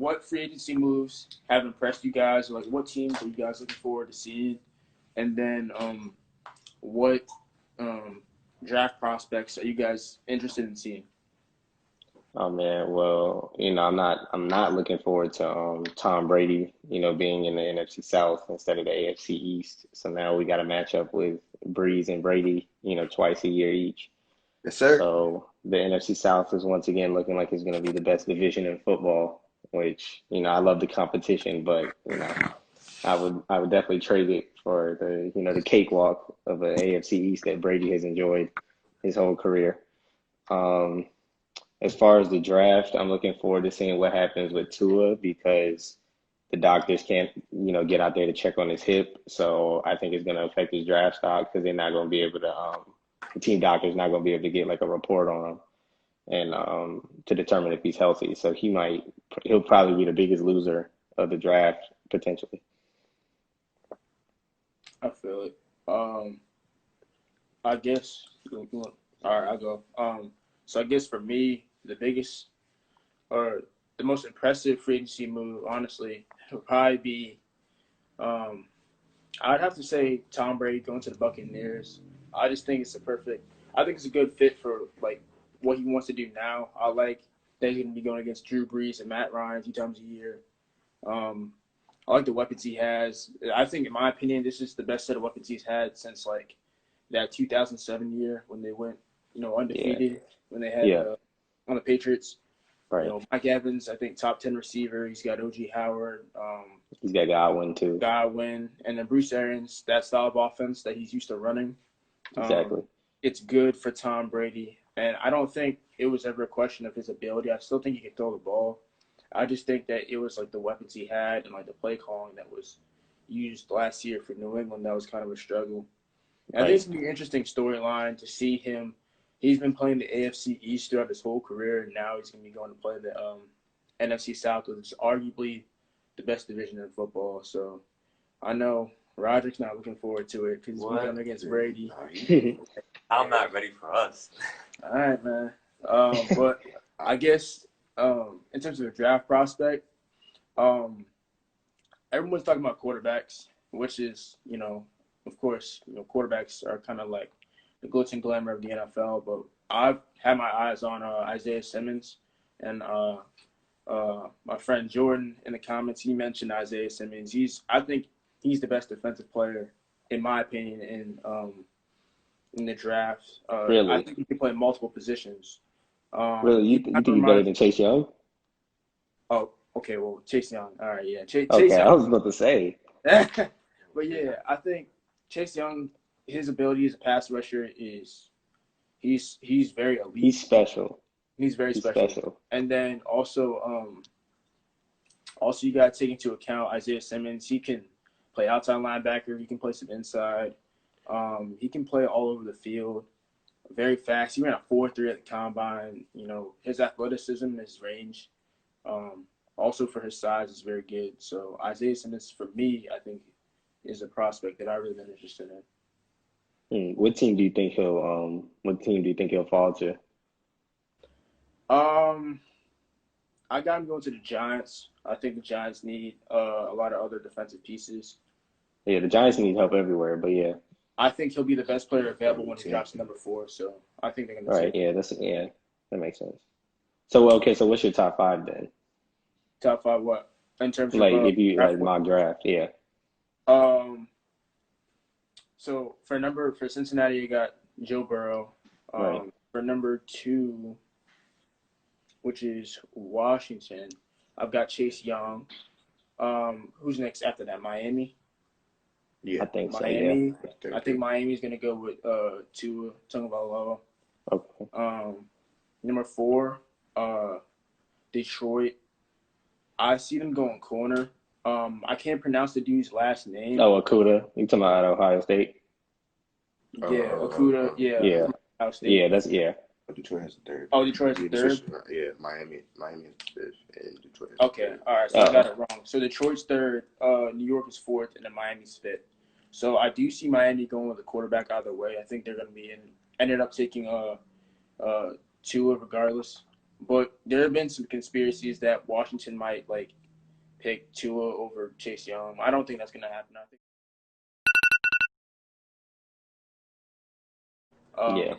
what free agency moves have impressed you guys? Like, what teams are you guys looking forward to seeing? And then, what draft prospects are you guys interested in seeing? Oh man, well, I'm not looking forward to Tom Brady, being in the NFC South instead of the AFC East. So now we got to match up with Breeze and Brady, twice a year each. Yes, sir. So the NFC South is once again looking like it's going to be the best division in football, which, I love the competition, but, I would definitely trade it for the cakewalk of an AFC East that Brady has enjoyed his whole career. Um, as far as the draft, I'm looking forward to seeing what happens with Tua because the doctors can't, get out there to check on his hip. So I think it's going to affect his draft stock because they're not going to be able to, the team doctor's not going to be able to get like a report on him and to determine if he's healthy. So he'll probably be the biggest loser of the draft potentially. I feel it. I guess. All right, I'll go. So I guess for me, the biggest or the most impressive free agency move, honestly, would probably be. I'd have to say Tom Brady going to the Buccaneers. I just think it's a perfect. I think it's a good fit for like what he wants to do now. I like that he's going to be going against Drew Brees and Matt Ryan 2 times a year. Um, I like the weapons he has. I think, in my opinion, this is the best set of weapons he's had since like that 2007 year when they went, Yeah, undefeated when they had yeah, on the Patriots. right. Mike Evans, I think top 10 receiver. He's got OG Howard, He's got Godwin too. Godwin, and then Bruce Arians. That style of offense that he's used to running. Um, Exactly. it's good for Tom Brady, and I don't think it was ever a question of his ability. I still think he can throw the ball. I just think that it was like the weapons he had and like the play calling that was used last year for New England that was kind of a struggle. And I think Right. it's gonna be an interesting storyline to see him. He's been playing the AFC East throughout his whole career, and now he's gonna be going to play the NFC South, which is arguably the best division in football. So I know Roderick's not looking forward to it because he's been going What? against Brady. I'm not ready for us. All right, man. But I guess in terms of the draft prospect, um, everyone's talking about quarterbacks, which is, of course, quarterbacks are kind of like the glitz and glamour of the NFL. But I've had my eyes on Isaiah Simmons, and my friend Jordan in the comments, he mentioned Isaiah Simmons. I think he's the best defensive player, in my opinion, in the draft. I Really? think he can play multiple positions. Really? You, He you kind think of he's better reminds. than Chase Young? Oh, okay. Well, Chase Young. All right, yeah. Chase Okay, I Young. was about to say. But yeah, I think Chase Young, his ability as a pass rusher is he's very elite. He's special. He's very He's special. special. And then also you got to take into account Isaiah Simmons. He can play outside linebacker. He can play some inside. He can play all over the field. Very fast. He ran a 4.3 at the combine. His athleticism and his range, also for his size, is very good. So Isaiah Simmons, for me, I think, is a prospect that I really been interested in. What team do you think he'll fall to? Um, I got him going to the Giants. I think the Giants need a lot of other defensive pieces. Yeah, the Giants need help everywhere, but yeah. I think he'll be the best player available when he drops to number 4. So I think they're going All to right, take that makes sense. So okay, so what's your top five then? top 5. What in terms of Like if you draft like order? mock draft, yeah. Um, so for Cincinnati, you got Joe Burrow. Right. For number 2, which is Washington, I've got Chase Young. Who's next after that? Miami. Yeah. I think so, yeah. Miami. I think Miami's gonna go with Tua Tagovailoa. Okay. Number 4, Detroit. I see them going corner. I can't pronounce the dude's last name. Oh, Akuda. You talking about Ohio State? Yeah, Okuda. Yeah, Yeah. from Ohio State. Yeah, that's yeah. Detroit has the third. Oh, Detroit's the third. Yeah, Miami is the fifth, and Detroit has Okay, the third. all right. So I got it wrong. So Detroit's third, New York is fourth, and then Miami's fifth. So I do see Miami going with a quarterback either way. I think they're going to be ended up taking Tua regardless. But there have been some conspiracies that Washington might like pick Tua over Chase Young. I don't think that's gonna happen. I think. Yeah.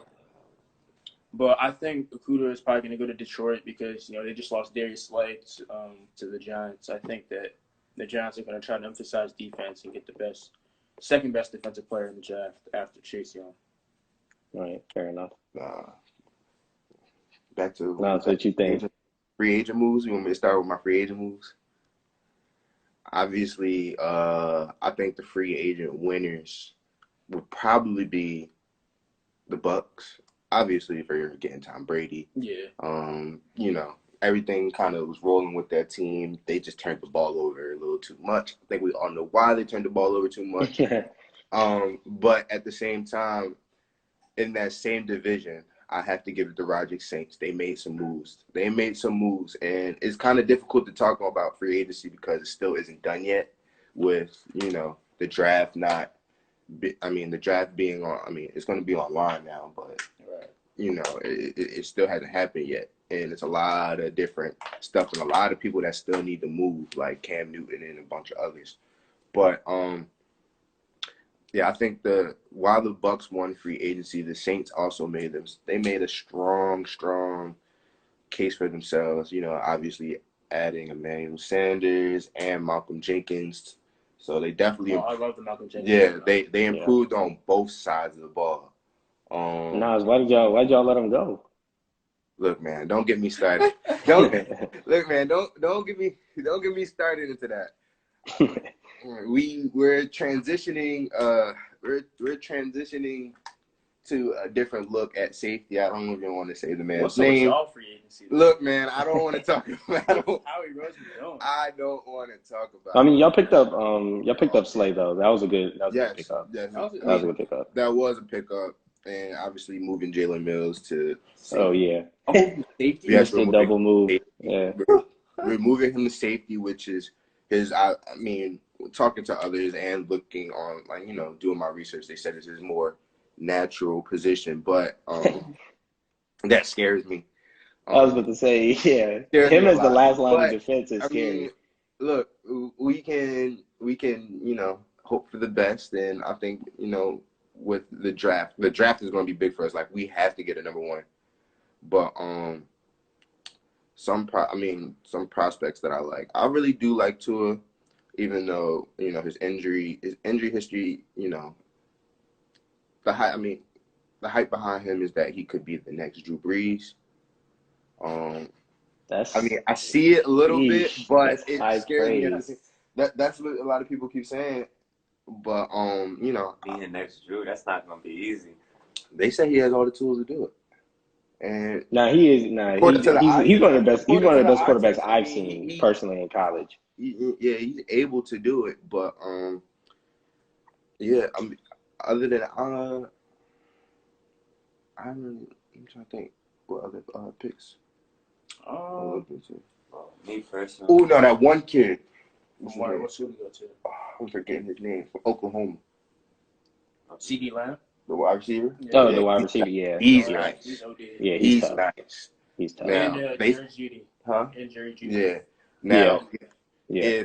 But I think Okuda is probably going to go to Detroit because they just lost Darius Slay to the Giants. I think that the Giants are going to try to emphasize defense and get the second best defensive player in the draft after Chase Young. Right. Fair enough. Back to That's what you think. Free agent moves. You want me to start with my free agent moves? Obviously, I think the free agent winners would probably be the Bucks. Obviously, if you're getting Tom Brady. Yeah. Everything kind of was rolling with that team. They just turned the ball over a little too much. I think we all know why they turned the ball over too much. But at the same time, in that same division, I have to give it to Roger Saints. They made some moves. And it's kind of difficult to talk about free agency because it still isn't done yet with, the draft the draft being on, it's going to be online now, but, it still hasn't happened yet. And it's a lot of different stuff and a lot of people that still need to move, like Cam Newton and a bunch of others. But, I think while the Bucks won free agency, the Saints also made a strong case for themselves. Obviously adding Emmanuel Sanders and Malcolm Jenkins. So they definitely. I love the Malcolm Jenkins. Yeah, they improved on both sides of the ball. Nas, why'd y'all let him go? Look, man, don't get me started. Don't get me started into that. We're transitioning. We're transitioning to a different look at safety. I don't even want to say the man's name. What's free agency? Look, man, I don't want to talk about Howie Roseman. I don't want to talk about. Y'all picked up Slay though. That was a good pickup. Yes, that was a good pickup. That was a pickup, and obviously moving Jalen Mills to. Oh yeah. Safety. Yes, the double move. Yeah. We're moving him to safety, which is his. Talking to others and looking on, doing my research, they said this is more natural position, but that scares me. I was about to say, yeah, him as the last line of defense is scary. Look, we can hope for the best, and I think with the draft is going to be big for us. Like, we have to get a number one, but some prospects that I like. I really do like Tua. Even though, his injury history, the hype behind him is that he could be the next Drew Brees. I see it a little bit, but it scares me. That's what a lot of people keep saying. But being the next Drew, that's not gonna be easy. They say he has all the tools to do it. And he's one of the best quarterbacks I've seen personally in college. He's able to do it, but other than I'm trying to think what other picks. Me personally. Oh no, that one kid. What school did he go to? I'm forgetting his name, from Oklahoma. CeeDee Lamb, the wide receiver. Yeah. The wide receiver. Yeah, he's nice. He's tough. Nice. He's tough. Now, and Jerry Judy. Huh? And Jerry Judy. Yeah. Now, yeah.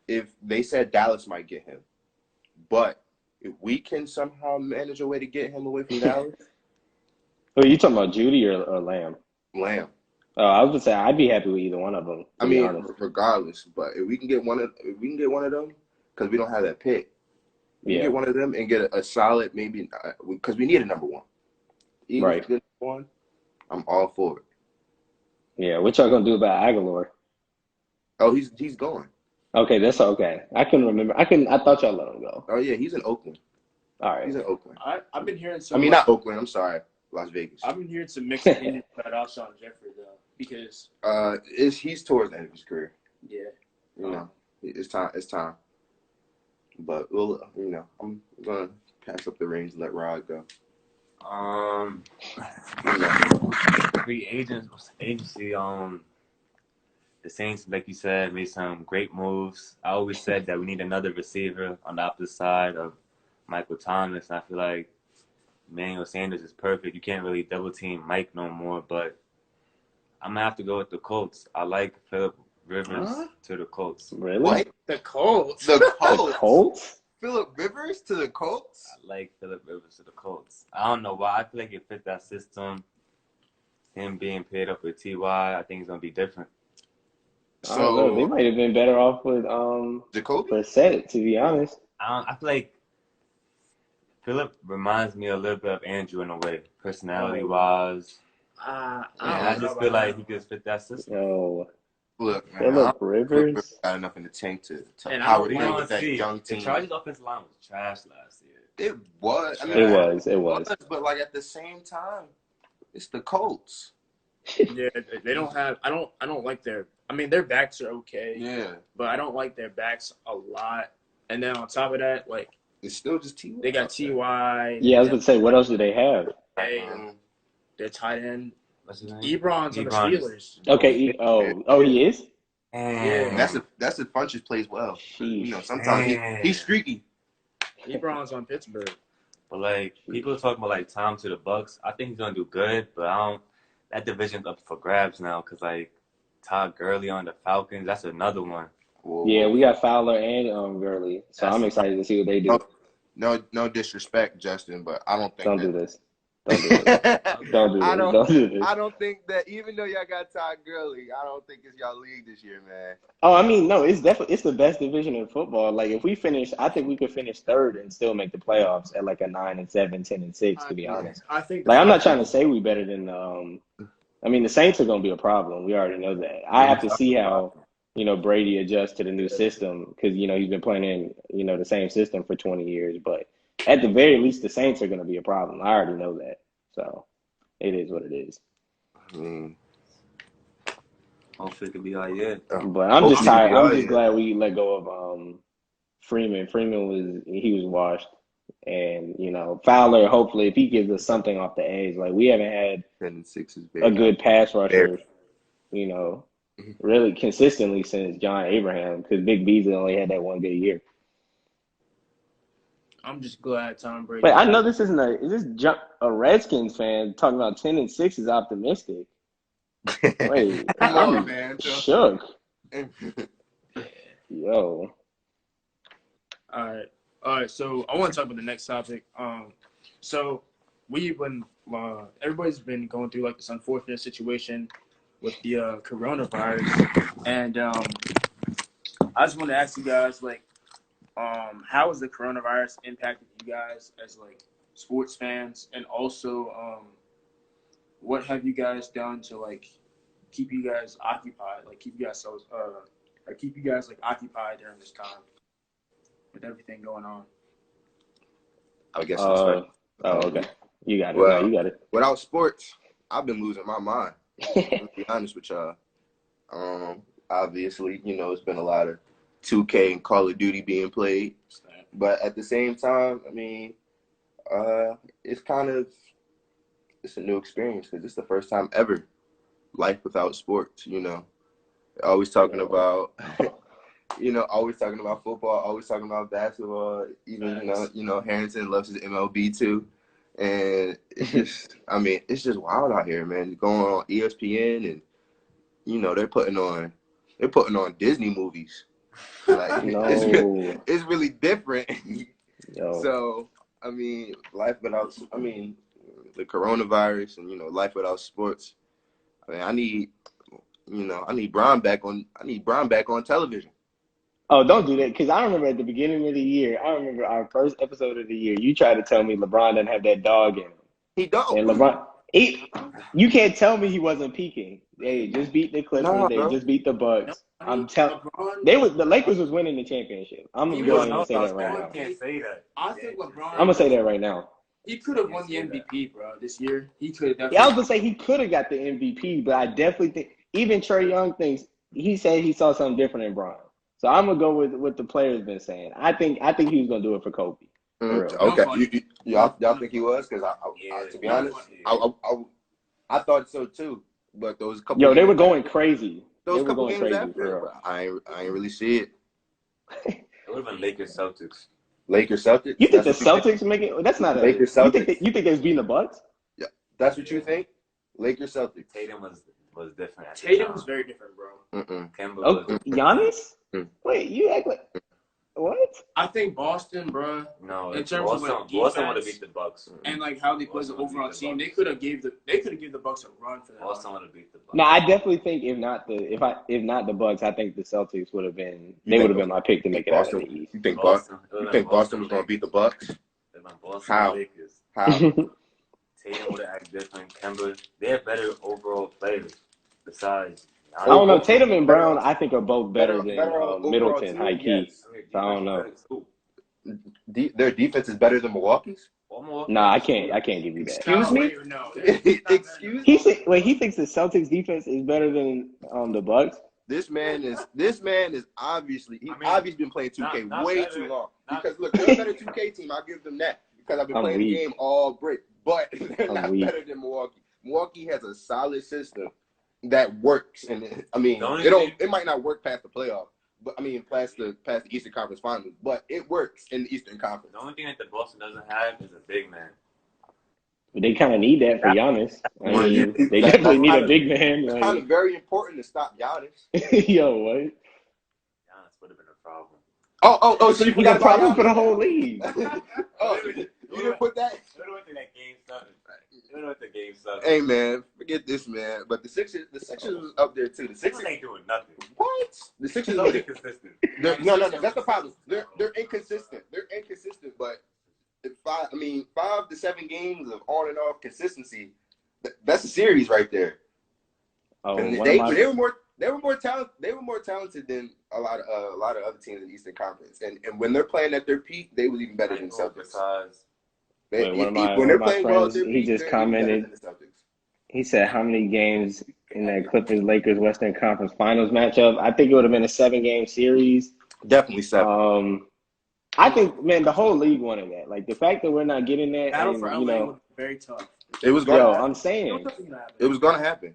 if they said Dallas might get him, but if we can somehow manage a way to get him away from Dallas. Are you talking about Judy or Lamb? Lamb. I was gonna say I'd be happy with either one of them. Regardless, but if we can get one of them, because we don't have that pick, we can get one of them and get a solid maybe because we need a number one. Even if we get one, I'm all for it. Yeah, what y'all gonna do about Aguilar? Oh, he's gone. Okay, that's okay. I can remember. I thought y'all let him go. Oh yeah, he's in Oakland. All right, he's in Oakland. I've been hearing some. Not Oakland. I'm sorry, Las Vegas. I've been hearing some mixed opinions about Alshon Jeffrey though, because he's towards the end of his career. Yeah, it's time. It's time. But we'll, I'm gonna pass up the reins and let Rod go. Free agency. The Saints, like you said, made some great moves. I always said that we need another receiver on the opposite side of Michael Thomas. I feel like Emmanuel Sanders is perfect. You can't really double team Mike no more, but I'm gonna have to go with the Colts. I like Philip Rivers to the Colts. Really? What? The Colts. The The Colts. Colts? Philip Rivers to the Colts? I like Philip Rivers to the Colts. I don't know why. I feel like it fit that system. Him being paired up with Ty, I think it's gonna be different. I don't know. They So might have been better off with Jacoby? Brissett, to be honest. I feel like Philip reminds me a little bit of Andrew in a way, personality wise. I I don't know just feel about like he could fit that system. Yo, Look, man, Philip Philip Rivers. got enough in the tank to And I power don't through wanna with that See, young the team. Chargers' offensive line was trash last year. It was. I mean, It was. but like at the same time, it's the Colts. Yeah, they don't have. I don't like their. I mean, their backs are okay, Yeah, but I don't like their backs a lot. And then on top of that, like it's still just T. they got Ty. Yeah, I was going to say, what else do they have? Their tight end What's his name? Ebron's on the Ebron is- Steelers. Okay, he is? And that's if Funches plays well. You know, sometimes he's streaky. Ebron's on Pittsburgh. But like people are talking about like Tom to the Bucks. I think he's gonna do good, but I don't. That division's up for grabs now because like Todd Gurley on the Falcons, that's another one. Yeah, we got Fowler and Gurley, so I'm excited to see what they do. No disrespect, Justin, but I don't think Don't do this. Don't do this. Don't do this. Don't do this. I don't think that even though y'all got Todd Gurley, I don't think it's y'all league this year, man. Oh, I mean, no, it's the best division in football. Like, if we finish, I think we could finish third and still make the playoffs at like a 9-7, 10-6. To be honest, I think. like, I'm not trying to say we better than. I mean, the Saints are going to be a problem. We already know that. I have to see how Brady adjusts to the new system because he's been playing in the same system for 20 years. But at the very least, the Saints are going to be a problem. I already know that. So it is what it is. Hopefully it could be all year. But I'm just tired. I'm just glad we let go of Freeman. Freeman was washed. And, Fowler, hopefully, if he gives us something off the edge, like we haven't had 10-6 is big. a good pass rusher, really consistently since John Abraham, because Big Beasley only had that one good year. I'm just glad Tom Brady. But I know this isn't a Redskins fan talking about 10-6 is optimistic. Wait, Come on, I'm man. shook. Yo. All right. So I want to talk about the next topic. So everybody's been going through like this unfortunate situation with the coronavirus, and I just want to ask you guys, like, how has the coronavirus impacted you guys as like sports fans, and also what have you guys done to like keep you guys occupied, like keep you guys occupied during this time with everything going on? I guess I'll start. Oh, okay. You got it. Well, you got it. Without sports, I've been losing my mind. To be honest with y'all. Obviously, it's been a lot of 2K and Call of Duty being played. But at the same time, I mean, it's a new experience because it's the first time ever life without sports, Always talking about, always talking about football, always talking about basketball. Even, Harrington loves his MLB too. And it's just, it's just wild out here, man. Going on ESPN and, they're putting on Disney movies. Like, No. it's really different. Yo. So, life without, the coronavirus and, life without sports. I need Brian back on television. Oh, don't do that, because I remember at the beginning of the year, our first episode of the year, you tried to tell me LeBron doesn't have that dog in him. He don't. And LeBron, you can't tell me he wasn't peaking. They just beat the Clippers. They just beat the Bucks. I'm telling the Lakers was winning the championship. I'm going to say that right now. Can't say that. I think LeBron. I'm gonna say that right now. He could have won the MVP, bro, this year. He could have definitely. Yeah, I was gonna say he could have got the MVP, but I definitely think even Trae Young thinks he said he saw something different in Bron. So I'm gonna go with what the players been saying. I think he was gonna do it for Kobe. Okay, y'all think he was? Because to be honest, I thought so too. But those couple. Yo, they were going crazy. Those they were couple going games crazy after, for real. I ain't really see it. It would have been Lakers Celtics. Lakers Celtics. You think the That's what Celtics make it? That's not a. Lakers You think Celtics. you think it's beating the Bucks? Yeah, that's what you think. Lakers Celtics. Tatum was different. Tatum was very different, bro. Kemba Oh, was Giannis? Mm. Wait, you act like what? I think Boston, bro, no. in terms of, like, Boston would have defense beat the Bucks. and like how they play as an Boston overall beat the team, Bucks. they could have given the Bucks a run for that. Boston would have beat the Bucks. No, I definitely think if not the Bucks, I think the Celtics would have been. They would have been my pick to make it out of the East. You think Boston. You think Boston was going to beat the Bucks? Boston How? Lakers. How? Tatum would have acted different. Kemba, they have better overall players. Besides, I don't know. Tatum and Brown, I think, are both better than overall Middleton, team, high key. yes. So I don't know. Their defense is better than Milwaukee's? Nah, I can't give you that. Excuse me? No, Excuse me? He thinks the Celtics defense is better than the Bucks. This man is obviously been playing 2K not way better. too long. Not- Because look, they're a better 2K team. I'll give them that because I've been I'm playing weak. the game all break. But they're I'm not weak. better than Milwaukee. Milwaukee has a solid system that works, and I mean, The only it might not work past the playoffs, but I mean past the Eastern Conference Finals, but it works in the Eastern Conference. The only thing that the Boston doesn't have is a big man. But they kind of need that for Giannis. I Well, mean, yeah, they that's definitely need kind a of- big man. It's kind of very important to stop Giannis. Yo, what? Giannis would have been a problem. Oh, so you He's a forgot problem about for the Giannis? whole league. Oh, you didn't put that? You went to that game 7. You went to game 7. Hey man, forget this man. But the Sixers was up there too. The Sixers Sixers ain't doing nothing. what? The Sixers It's was only consistent. no, that's the problem. They're inconsistent. They're inconsistent, but 5 to 7 games of on and off consistency. That's a series right there. Oh, And one they of my, were more talented. They were more talented than a lot of other teams in the Eastern Conference. And when they're playing at their peak, they was even better than Celtics. Besides, Wait, one of my at friends, their he peak, just they're even better commented. than the Celtics. He said how many games in that Clippers-Lakers Western Conference Finals matchup? I think it would have been a 7-game series. Definitely 7. I think, man, the whole league wanted that. Like the fact that we're not getting that, Battle and, for you LA know, would be very tough. It was going. yo, to I'm happen. saying. It was going to happen.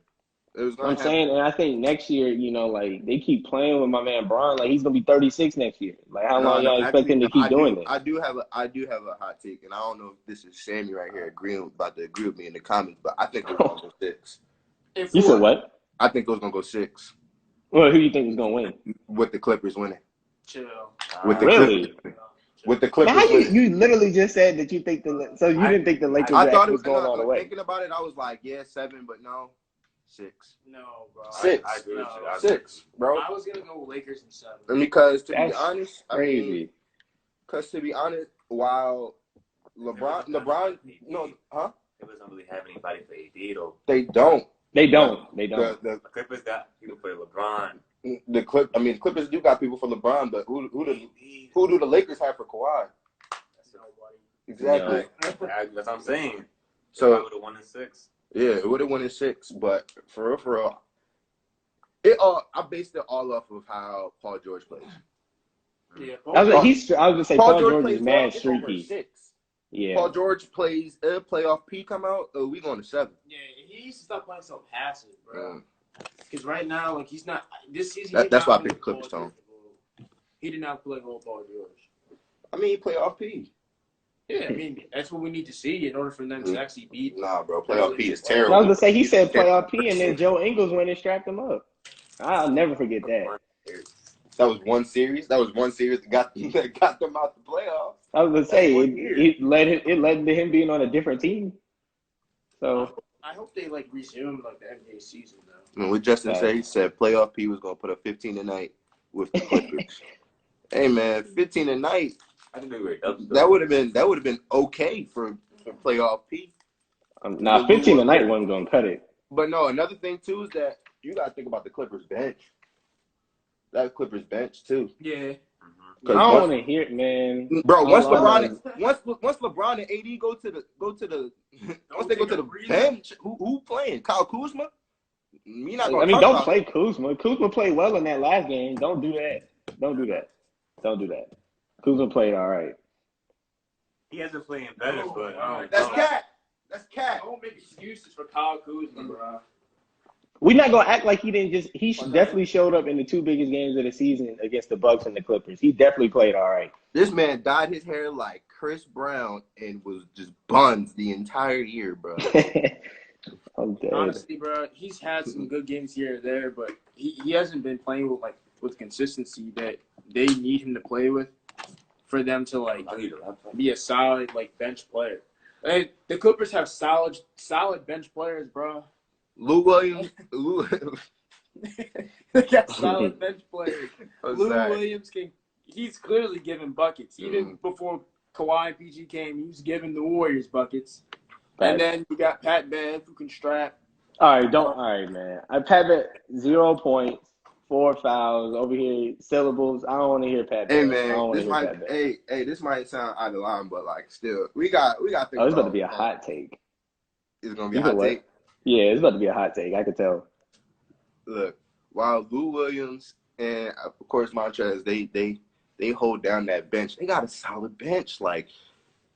It was going I'm to happen. saying, and I think next year, you know, like they keep playing with my man Bron, like he's gonna be 36 next year. Like how long y'all expect him to keep doing this? I do have a hot take, and I don't know if this is Sammy right here about to agree with me in the comments, but I think it was gonna go 6. You said what? I think it was gonna go 6 Well, who you think is gonna win? with the Clippers winning. Chill. With the Really? Clippers, with the Clippers Now, how winning. you literally just said that you think so you didn't think the Lakers I thought it was was going all the way. Thinking about it, I was like, yeah, 7, but no, 6. No, bro. 6. I agree with you. I agree with 6, bro. I was gonna go with Lakers in 7. And because to be That's honest, crazy. while LeBron, no, huh? Clippers don't really have anybody for AD though. They don't. They don't. They don't. The The Clippers got people for LeBron. Clippers do got people for LeBron, but who do the Lakers have for Kawhi? Exactly. That's what I'm saying. So would have won in 6. yeah, it would have won in 6, but for real, I based it all off of how Paul George plays. Yeah, I was gonna say Paul George plays is well, mad it's over streaky. 6. Yeah. Paul George plays playoff P come out. We going to 7. Yeah, he needs to stop playing so passive, bro. Um, Because right now, like he's not this season. That's why I picked the Clippers, Tom. He did not play well, Paul George. I mean, playoff P. Yeah, I mean that's what we need to see in order for them to actually beat. Nah, bro, playoff P is I terrible. was gonna say he said playoff P, and then Joe Ingles went and strapped him up. I'll never forget that. That was one series. That got them out the playoffs. I was gonna say That's 1 year. it led to him being on a different team. So I hope they like resume like the NBA season though. I mean, what Justin said, he said playoff P was gonna put up 15 tonight with the Clippers. Hey man, 15 tonight. I think they were double. That would have been okay for playoff P. nah, 15 tonight wasn't gonna cut it. But no, another thing too is that you gotta think about the Clippers bench. That Clippers bench too. Yeah. I don't want to hear it, man. Bro, once Hold on. LeBron and AD go to the once they go to the bench, who playing? Kyle Kuzma? You're not gonna I mean, talk don't about- play Kuzma. Kuzma played well in that last game. Don't do that. Don't do that. Don't do that. Kuzma played all right. He hasn't playing better, but Oh, That's cat. That's cat. Don't make excuses for Kyle Kuzma, bro. We're not gonna act like he didn't just. He Okay. definitely showed up in the 2 biggest games of the season against the Bucks and the Clippers. He definitely played all right. This man dyed his hair like Chris Brown and was just buns the entire year, bro. I'm dead. Honestly, bro, he's had some good games here and there, but he hasn't been playing with consistency that they need him to play with for them to be a solid bench player. Hey, the Clippers have solid bench players, bro. Lou Williams. They got solid bench players. I'm Lou sorry. Williams he's clearly giving buckets. Even before Kawhi and PG came, he was giving the Warriors buckets. And then you got Pat Bev who can strap. All right, man. Pat Bet 0 points, 4 fouls over here. Syllables. I don't want to hear Pat Bet. Hey I man, don't want to this hear might Pat Bet. this might sound out of line, but still, we got to think It's about to be a hot take. It's gonna be a hot take. Yeah, it's about to be a hot take. I could tell. Look, while Lou Williams and of course Montrez, they hold down that bench. They got a solid bench.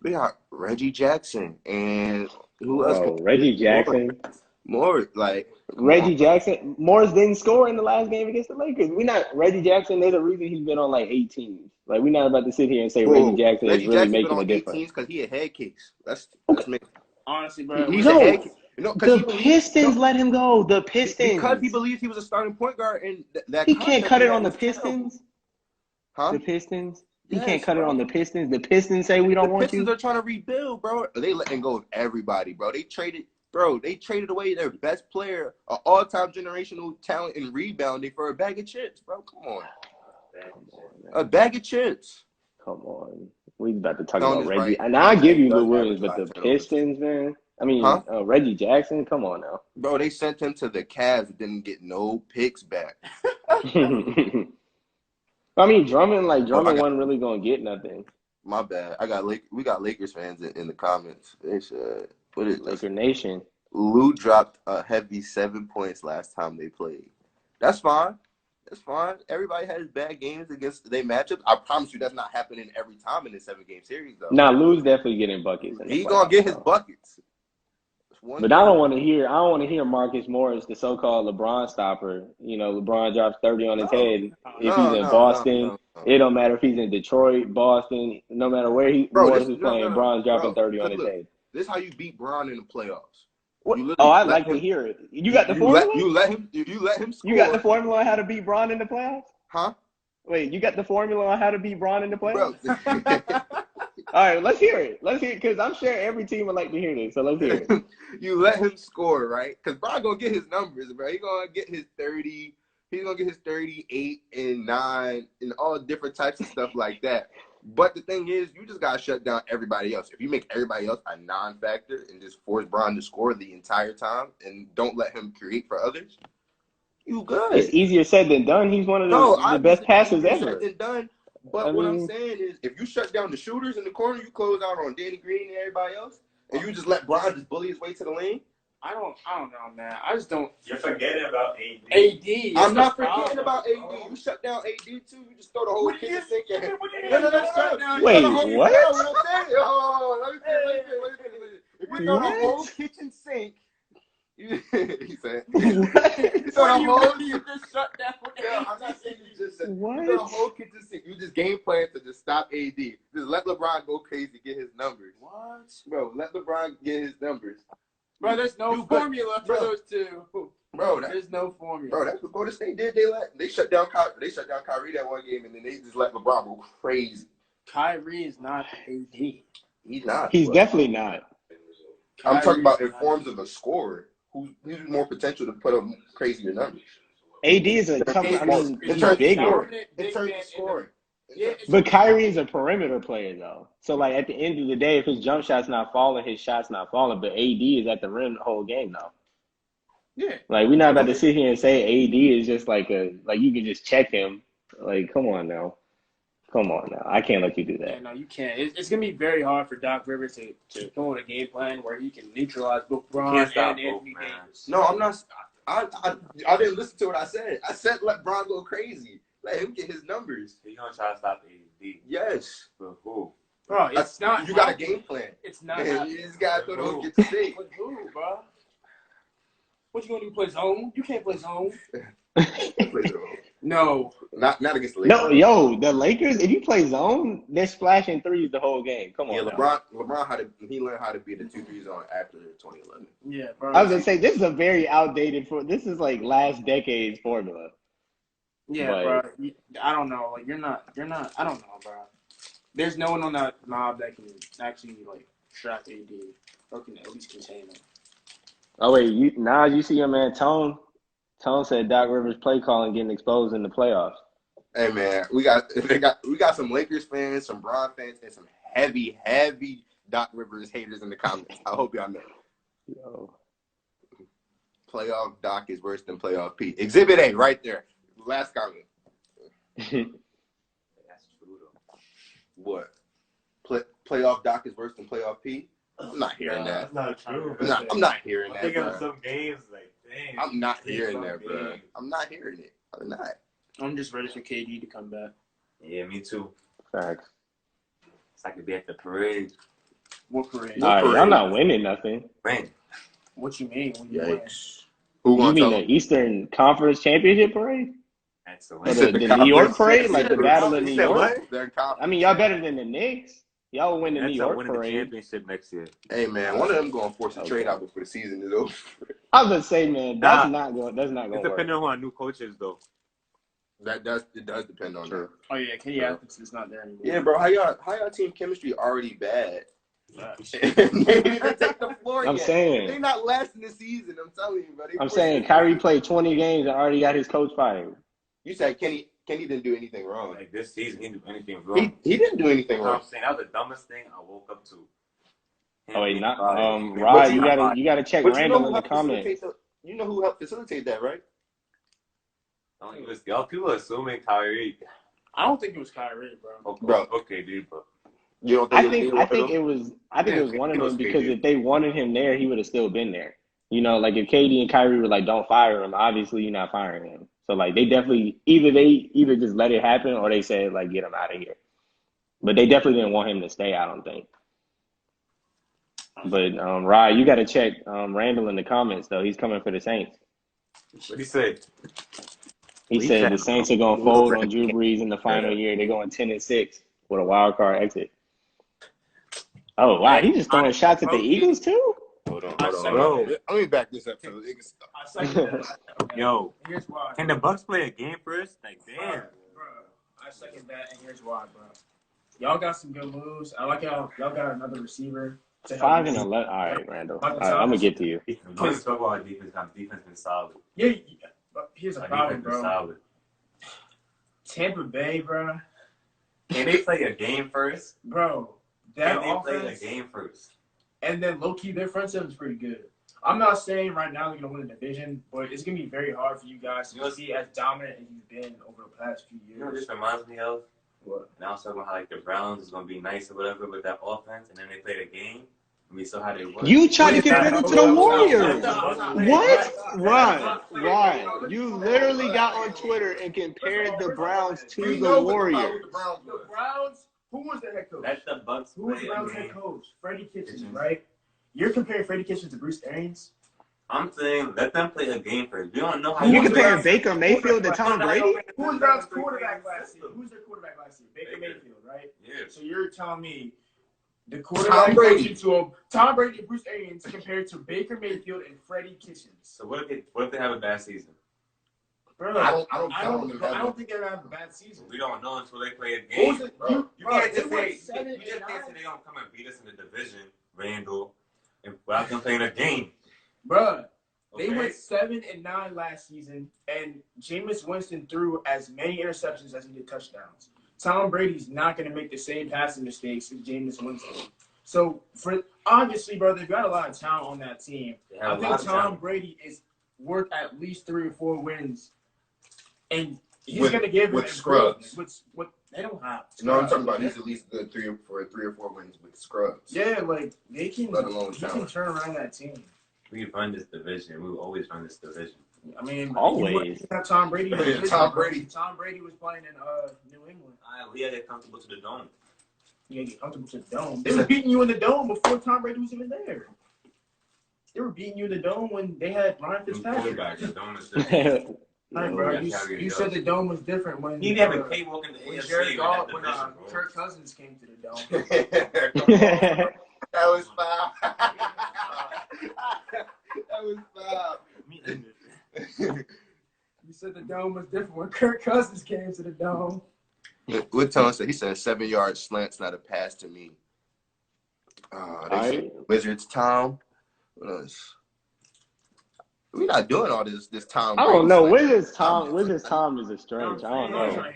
We got Reggie Jackson and who else? Reggie Jackson. More Reggie Jackson. Morris didn't score in the last game against the Lakers. Reggie Jackson. There's a reason he's been on 18. We're not about to sit here and say Reggie Jackson is really making a difference. because he a head case. That's me. Honestly, bro. He's a head case. The Pistons let him go. The Pistons. Because he believes he was a starting point guard and that he can't cut it on the Pistons. Huh? The Pistons. He Yes, can't cut it bro. on the Pistons. The Pistons say we don't want you. The Pistons are trying to rebuild, bro. They letting go of everybody, bro. They traded away their best player, an all-time generational talent in rebounding for a bag of chips, bro. Come on. A bag of chips. Come on. We about to talk No, about it's Reggie. right. And I give you Does Lou Williams, but average the 5 turnovers. Pistons, man. I mean, Huh? Reggie Jackson, come on now. Bro, they sent him to the Cavs and didn't get no picks back. I mean, Drummond got- wasn't really going to get nothing. My bad. We got Lakers fans in the comments. They said, Laker Nation. Lou dropped a heavy 7 points last time they played. That's fine. That's fine. Everybody has bad games against their matchups. I promise you that's not happening every time in this 7-game series, though. Now, Lou's definitely getting buckets. He gonna get his buckets. But I don't want to hear Marcus Morris, the so-called LeBron stopper. LeBron drops 30 on his head. If he's in Boston, it don't matter if he's in Detroit, Boston, no matter where Morris is playing, Bron's dropping 30 on his head. This is how you beat Bron in the playoffs. I'd like to hear it. You got the formula? You let him score. You got the formula on how to beat Bron in the playoffs? Huh? Wait, you got the formula on how to beat Bron in the playoffs? Bro. All right, let's hear it. Because I'm sure every team would like to hear this. So let's hear it. You let him score, right? Because Bron gonna get his numbers, bro. He's gonna get his 30. He's gonna get his 38 and 9 and all different types of stuff like that. But the thing is, you just gotta shut down everybody else. If you make everybody else a non-factor and just force Bron to score the entire time and don't let him create for others, you good. It's easier said than done. He's one of the best passers ever. Said than done. But what I'm saying is, if you shut down the shooters in the corner, you close out on Danny Green and everybody else, and you just let Bron just bully his way to the lane. I don't know, man. I just don't. You're forgetting about AD. AD. I'm not forgetting about AD. You shut down AD too. You just throw the whole kitchen sink in. No. Wait, Let what? me finish. If you throw the whole kitchen sink, he said. You throw the whole. You just shut down. Yeah, I'm not saying you just said. What? You throw the whole kitchen sink. You just game plan to just stop AD. Just let LeBron go crazy, get his numbers. What? Bro, let LeBron get his numbers. Bro, there's no formula for those two. Bro, there's no formula. Bro, that's what Golden State did. They shut down Kyrie that one game, and then they just let LeBron go crazy. Kyrie is not AD. He's not. He's definitely not. I'm talking about in forms of a scorer who's more potential to put up crazier numbers. AD is a tough. I mean, he's bigger. In terms of scoring. Yeah, But Kyrie is a perimeter player, though. So, at the end of the day, if his jump shot's not falling, his shot's not falling. But AD is at the rim the whole game, though. Yeah. We're not about to sit here and say AD is just you can just check him. Come on now. I can't let you do that. Yeah, no, you can't. It's going to be very hard for Doc Rivers to come with a game plan where he can neutralize both Bron and Anthony Davis. No, I'm not. I didn't listen to what I said. I said let Bron go crazy. Let him get his numbers. You're going to try to stop AD. Yes. For who? Bro, it's not. You got a game plan. It's not. You just got to throw the whole get to see. With who, bro? What you gonna do? Play zone? You can't play zone. Play zone. No. Not against the Lakers. No, yo, the Lakers. If you play zone, they're splashing threes the whole game. Come on. Yeah, now. LeBron he learned how to be the 2-3 zone after 2011. Yeah, bro. I was gonna say this is a very outdated this is like last decade's formula. Yeah, but- bro. I don't know. Like you're not. I don't know, bro. There's no one on that mob that can actually like trap AD or can at least contain him. Oh wait, you see your man Tone? Tone said Doc Rivers play calling getting exposed in the playoffs. Hey man, we got some Lakers fans, some Bron fans, and some heavy Doc Rivers haters in the comments. I hope y'all know. Yo. Playoff Doc is worse than playoff P. Exhibit A, right there. Last comment. That's true though. What? Playoff Doc is worse than playoff P? I'm not hearing that. That's not true. I'm not hearing I'm that, thinking bro. of some games like, dang. I'm not hearing some that, bro. games. I'm not hearing it. I'm not. I'm just ready for KD to come back. Yeah, me too. Facts. So I could be at the parade. What parade? All right, I'm not winning nothing. Man, What you mean? When you win? Yikes. Who You gonna mean tell the Eastern Conference Championship parade? that's the Or win. the New York Conference parade, like the Championship. Battle of You New said York? what? They're in conference. I mean, y'all better than the Knicks. Y'all will win the New That's York winning the parade. championship next year. Hey man, one of them gonna force a Okay. trade out before the season is over. I was gonna say, man, that's Nah. not going. That's not It's going to work. depending on who our new coach is, though. It does depend on True. Oh yeah, Kenny Atkinson is not there anymore. that. Yeah, bro. How y'all team chemistry already bad? Facts. They didn't even take the floor I'm yet. saying. They're not lasting the season. I'm telling you, buddy. I'm saying Kyrie played 20 games and already got his coach fired. You said Kenny didn't do anything wrong. Like this season, he didn't do anything wrong. He didn't do anything You know what wrong. I'm saying? That was the dumbest thing I woke up to. Oh wait, not Fired. Rod. You gotta check But you know Randall who in the helped comments. facilitate that, right? Y'all people assuming Kyrie. I don't think it was Kyrie, bro. Okay, Bro. okay, dude, but You don't I think? think it was one of it was them because KD. if they wanted him there, he would have still been there. You know, like if KD and Kyrie were like, "Don't fire him," obviously you're not firing him. So like they definitely either just let it happen or they said like get him out of here. But they definitely didn't want him to stay. I don't think. But Rod, you got to check Randall in the comments though. He's coming for the Saints. what he said? He He said said- the Saints are going to fold on Drew Brees in the final year. They're going 10-6 with a wild card exit. Oh wow, he's just throwing shots at the Eagles too. Hold on. Bro. Let me back this up. So I second that. Yo, Here's why. can the Bucks play a game first? Like, Bro, damn. I second that, and here's why, bro. Y'all got some good moves. I like y'all. Y'all got another receiver. To help 5 and you. 11. All right, Randall. All right, I'm gonna get to you. Let's talk about defense. Defense been solid. Yeah, but here's a Our problem, defense been bro. solid. Tampa Bay, bro. Can they play a game first? Bro, that Can they play a offense, game first? and then low key, their front seven is pretty good. I'm not saying right now they're gonna win the division, but it's gonna be very hard for you guys to be as dominant as you've been over the past few You know what years. this reminds me of? What? And I was talking about how like the Browns is gonna be nice or whatever with that offense, and then they play the game, and we saw how they were. You try to compare it to the Warriors. What? What? Rod, you literally got on Twitter and compared the Browns to we the know what Warriors. the Browns The were. Browns. Who was the head coach? Let the Bucks Who was play the a Browns head game. coach? Freddie Kitchens, right? You're comparing Freddie Kitchens to Bruce Arians. I'm saying let them play a game first. We don't know how. You was comparing the- Baker Mayfield to Tom Brady? Who was Browns quarterback last year? Who's their quarterback last year? Baker Baker. Mayfield, right? Yeah. So you're telling me the quarterback Tom Brady. coaching to him, Tom Brady and Bruce Arians compared to Baker Mayfield and Freddie Kitchens. So what if they have a bad season? Bro, I don't think they're gonna have a bad season. We don't know until they play a What game. was it? bro. You can't just they went say 7 you just and can't 9. say they're gonna come and beat us in the division, Randall, and without them playing a game. Bruh, they Okay? went 7 and 9 last season, and Jameis Winston threw as many interceptions as he did touchdowns. Tom Brady's not going to make the same passing mistakes as Jameis Winston. So, obviously, bro, they've got a lot of talent on that team. They I have a think lot of Tom talent. Brady is worth at least 3 or 4 wins, and he's With- going to give with him scrubs. What they don't have. No, I'm scrubs. talking about he's at least good 3 or 4 wins with scrubs. Yeah, like they can. Let alone He can talent. turn around that team. We run this division. We will always run this division. I mean, Always. you wouldn't have Tom Brady. Tom Brady. Tom Brady was playing in New England. We gotta get comfortable to the dome. You gotta get comfortable to the dome. They was beating you in the dome before Tom Brady was even there. They were beating you in the dome when they had Ryan Fitzpatrick. Quarterbacks, the dome is different. Hey, bro, you said the dome was different when He didn't have a cake walking the when AFC Jared Goff, when division, bro. Kirk Cousins came to the dome. Come on. That was foul. That was foul. You said the dome was different when Kirk Cousins came to the dome. What Tone said? He said 7-yard slant's not a pass to me. They say Wizards Tom. What else? We're not doing all this Tom. I don't know. Brady Wizards Tom is a stretch. I don't know.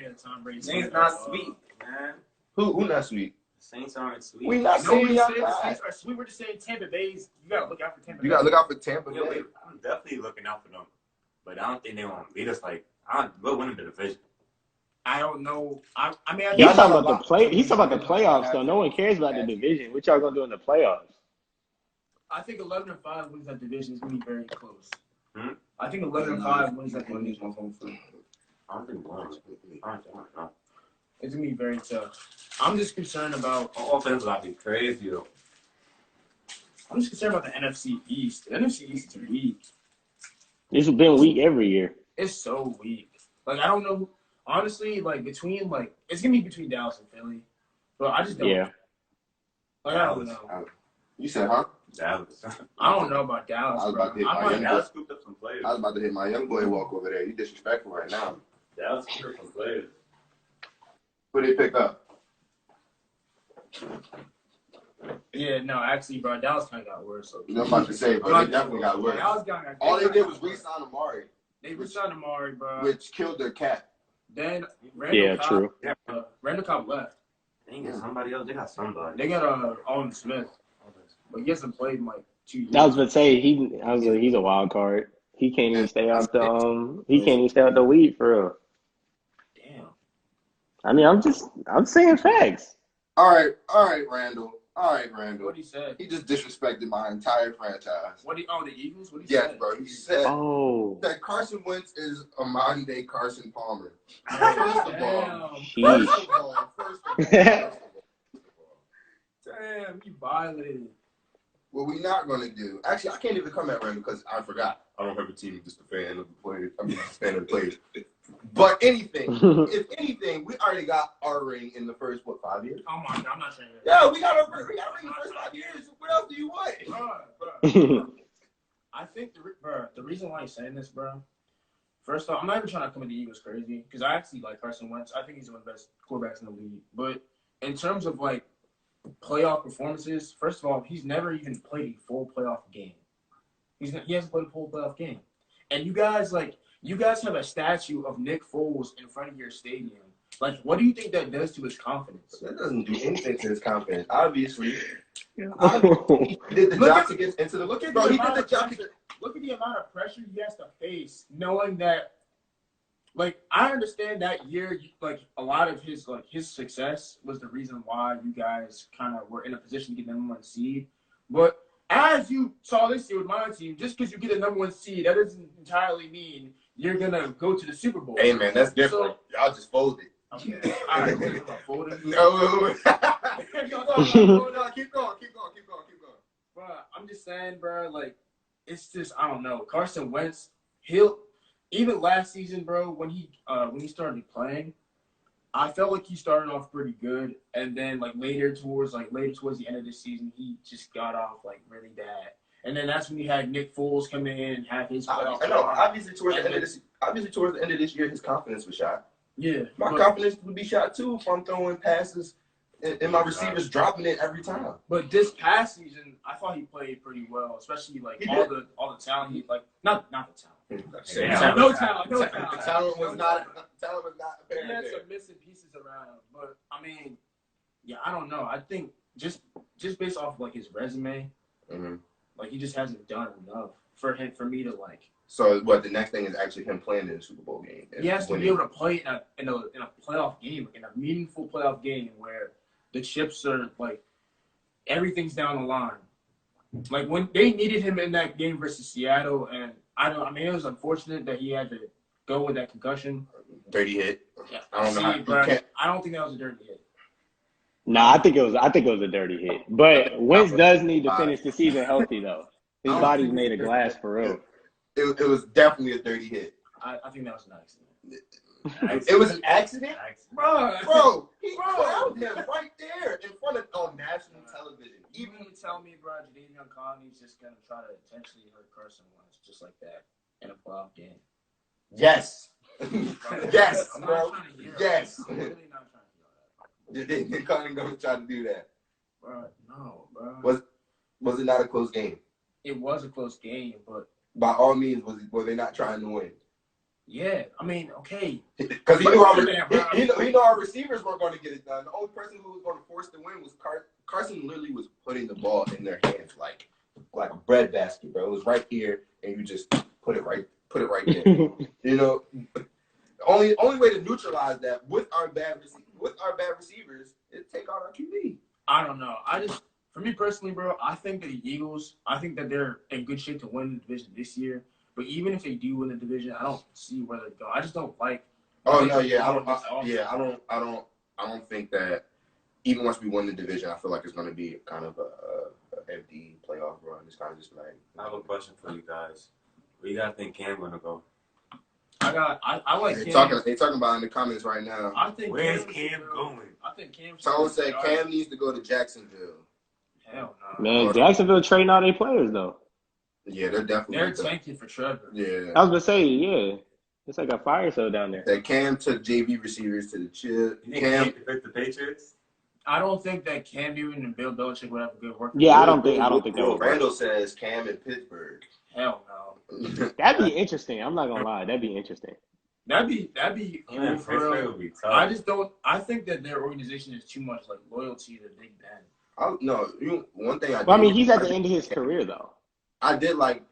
Saints not sweet, man. Who not sweet? Saints aren't sweet. We not No, saying we y'all said the not. Saints are sweet. We're just saying Tampa Bay's. You gotta look out for Tampa Bay. You gotta look out for Tampa Yeah, Bay. I'm definitely looking out for them, but I don't think they won't beat us. Like, we'll win the division. I don't know. I mean, He's talking about the play. He's talking about the playoffs, though. No one cares about the division. What y'all gonna do in the playoffs? I think 11-5 wins that division is gonna be very close. Hmm? I think 11-5 wins that division. I don't think one. I don't know. It's gonna be very tough. I'm just concerned about. Our offense about to be crazy though. I'm just concerned about the NFC East. The NFC East is weak. This has been weak every year. It's so weak. Like I don't know. Honestly, like between it's gonna be between Dallas and Philly, but I just don't. Yeah. Like I don't know. You said, huh? Dallas. I don't know about Dallas. I was about to hit I'm my like, young Dallas scooped up some players. I was about to hit my young boy walk over there. You disrespectful right now. Dallas scooped up some players. Who they pick up? yeah, no, actually, bro, Dallas kind of got worse. So. I'm about to say, bro, they definitely got worse. Dallas got All they did was re-sign Amari, They re-signed Amari, bro. which killed their cap. Then Randall Cobb, True. Randall Cobb left. They ain't got somebody else. They got somebody. They got Alden Smith, but he hasn't played in like 2 years. I was gonna say he's a wild card. He can't even stay out the weed for real. Damn. I mean, I'm saying facts. All right, Randall. All right, Randall. What he said? He just disrespected my entire franchise. The Eagles? What he Yes, said? bro. He said Oh, that Carson Wentz is a modern day Carson Palmer. Damn. First of all, Damn, you violated. what we not gonna do? Actually, I can't even come at Randall because I forgot. I don't have a team, just a fan of the players. I'm just a fan of the players. But if anything, we already got our ring in the first 5 years? Oh my God, I'm not saying that. Yeah, we got a ring in the first 5 years. What else do you want? Bro. I think the reason why he's saying this, bro. First off, I'm not even trying to come at the Eagles crazy because I actually like Carson Wentz. I think he's one of the best quarterbacks in the league. But in terms of like playoff performances, first of all, he's never even played a full playoff game. He hasn't played a full playoff game. And you guys have a statue of Nick Foles in front of your stadium. Like, what do you think that does to his confidence? That doesn't do anything to his confidence. Obviously, he did the job to get into the look at. Bro, he did the job to get. Look at the amount of pressure he has to face, knowing that. Like, I understand that year, like a lot of his success was the reason why you guys kind of were in a position to get the number 1 seed. But as you saw this year with my team, just because you get the number 1 seed, that doesn't entirely mean you're gonna go to the Super Bowl. Hey man, that's different. Y'all just folded. Okay. All right, we're about folding. No. Keep going. But I'm just saying, bro, like, it's just, I don't know. Carson Wentz, even last season, bro, when he started playing, I felt like he started off pretty good, and then later towards the end of the season, he just got off really bad. And then that's when you had Nick Foles come in and have his playoff. I know. Obviously, towards the end of this year, his confidence was shot. Yeah, My confidence would be shot too if I'm throwing passes and my receivers dropping it every time. But this past season, I thought he played pretty well, especially all the talent he not the talent. No talent. The talent was not He had some missing pieces around him, but I mean, yeah, I don't know. I think just based off his resume, he just hasn't done enough for me to like. So what? The next thing is actually him playing in the Super Bowl game. He has to be able to play in a playoff game, in a meaningful playoff game where the chips are everything's down the line. Like when they needed him in that game versus Seattle, and it was unfortunate that he had to go with that concussion. Dirty hit. Yeah. I don't know. Bro, I don't think that was a dirty hit. No, I think it was a dirty hit. But Wentz does need to finish the season healthy though. His body's made of glass for real. It was definitely a dirty hit. I think that was an accident. It was an accident? Bro, He clowned him right there in front of on national television. you mean to tell me, bro, Jadeveon Clowney's just going to try to intentionally hurt Carson Wentz just like that in a playoff game? Yes. Yes, I'm not bro. trying to hear Yes. that. I'm really not trying to hear that. Jadeveon Clowney gonna try to do that. Bro, no, bro. Was it not a close game? It was a close game, but By all means, were they not trying to win? yeah, I mean, okay. Because he knew our receivers weren't going to get it done. The only person who was going to force the win was Carson. Literally was putting the ball in their hands like a breadbasket, bro. It was right here, and you just put it right there. You know, the only way to neutralize that with our bad receivers is take out our QB. I don't know. For me personally, bro, I think the Eagles, I think that they're in good shape to win the division this year. But even if they do win the division, I don't see where they go. I just don't like. Oh no, yeah, I don't think that even once we win the division, I feel like it's going to be kind of a empty playoff run. It's kind of just like. I have a question for you guys. Where you guys think Cam gonna go? I like They Cam. talking about it in the comments right now. I think Where's Cam going? I think Cam. Someone said Cam needs to go to Jacksonville. Hell no. Man, Jacksonville trading all their players though. Yeah, they're definitely. They're tanking for Trevor. Yeah. I was gonna say, yeah, it's like a fire sale down there. That Cam took JV receivers to the chip. You think Cam can fit the Patriots? I don't think that Cam Newton and Bill Belichick would have a good work. Yeah, I don't think that would work. Randall says Cam in Pittsburgh. Hell no. That'd be interesting. I'm not gonna lie, that'd be interesting. That'd be Yeah, cool for real. Pittsburgh would be tough. I just don't. I think that their organization is too much like loyalty to Big Ben. One thing Well, I mean, he's at the end of his career though. I did like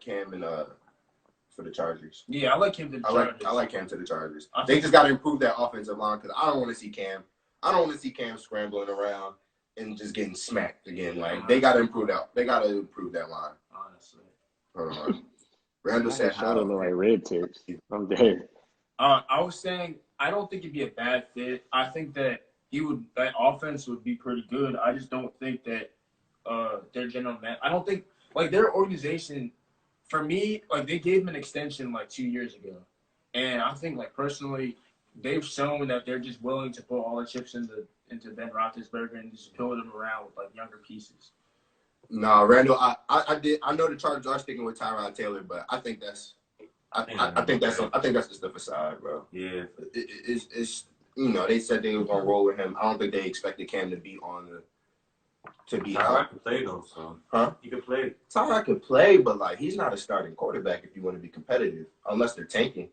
Cam in for the Chargers. Yeah, I like him to the Chargers. I like Cam to the Chargers. I They think- just got to improve that offensive line because I don't want to see Cam. I don't want to see Cam scrambling around and just getting smacked again. Like they got to improve that. They got to improve that line. Honestly. Hold on. Randall said I don't know like red tips. I'm dead. I was saying I don't think it'd be a bad fit. I think that that offense would be pretty good. I just don't think that their general man. I don't think like their organization. For me, like they gave him an extension like 2 years ago, and I think like personally, they've shown that they're just willing to put all the chips into Ben Roethlisberger and just build him around with like younger pieces. No, Randall. I know the Chargers are sticking with Tyrod Taylor, but I think that's just the facade, bro. Yeah. It's they said they were gonna roll with him. I don't think they expected Cam to be Tyrod out. can play though, so Huh? he can play. Tyrod can play, but like he's not a starting quarterback if you want to be competitive, unless they're tanking.